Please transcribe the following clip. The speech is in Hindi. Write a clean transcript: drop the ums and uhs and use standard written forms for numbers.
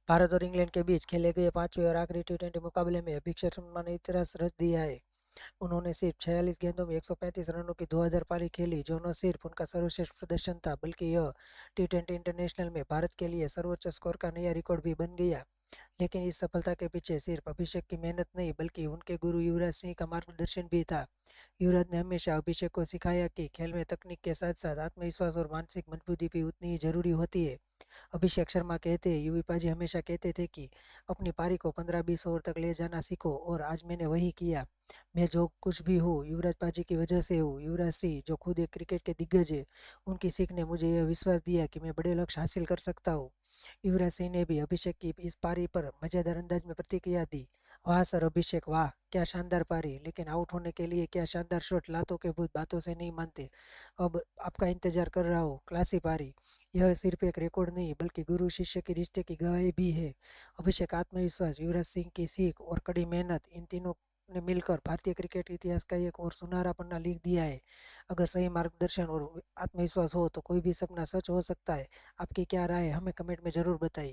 भारत और इंग्लैंड के बीच खेले गए पांचवें और आखिरी टी20 मुकाबले में अभिषेक शर्मा ने इतिहास रच दिया है। उन्होंने सिर्फ 46 गेंदों में 135 रनों की 2000 पारी खेली, जो न सिर्फ उनका सर्वश्रेष्ठ प्रदर्शन था बल्कि यह टी20 इंटरनेशनल में भारत के लिए सर्वोच्च स्कोर का नया रिकॉर्ड भी बन गया। लेकिन इस सफलता के पीछे सिर्फ अभिषेक की मेहनत नहीं बल्कि उनके गुरु युवराज सिंह का मार्गदर्शन भी था। युवराज ने हमेशा अभिषेक को सिखाया कि खेल में तकनीक के साथ साथ आत्मविश्वास और मानसिक मजबूती भी उतनी ही जरूरी होती है। अभिषेक शर्मा कहते हैं, युवी पाजी हमेशा कहते थे कि अपनी पारी को 15-20 ओवर तक ले जाना सीखो, और आज मैंने वही किया। मैं जो कुछ भी हूँ युवराज पाजी की वजह से हूँ। युवराज सिंह जो खुद एक क्रिकेट के दिग्गज है, उनकी सीख ने मुझे यह विश्वास दिया कि मैं बड़े लक्ष्य हासिल कर सकता हूँ। युवराज सिंह ने भी अभिषेक की इस पारी पर मजेदार अंदाज में प्रतिक्रिया दी। वाह सर अभिषेक, वाह क्या शानदार पारी, लेकिन आउट होने के लिए क्या शानदार शॉट, लातों के भूत बातों से नहीं मानते। अब आपका इंतजार कर रहा हूँ क्लासी पारी। यह सिर्फ एक रिकॉर्ड नहीं बल्कि गुरु शिष्य के रिश्ते की गवाही भी है। अभिषेक आत्मविश्वास, युवराज सिंह की सीख और कड़ी मेहनत, इन तीनों ने मिलकर भारतीय क्रिकेट इतिहास का एक और सुनहरा पन्ना लिख दिया है। अगर सही मार्गदर्शन और आत्मविश्वास हो तो कोई भी सपना सच हो सकता है। आपकी क्या राय है, हमें कमेंट में जरूर बताइए।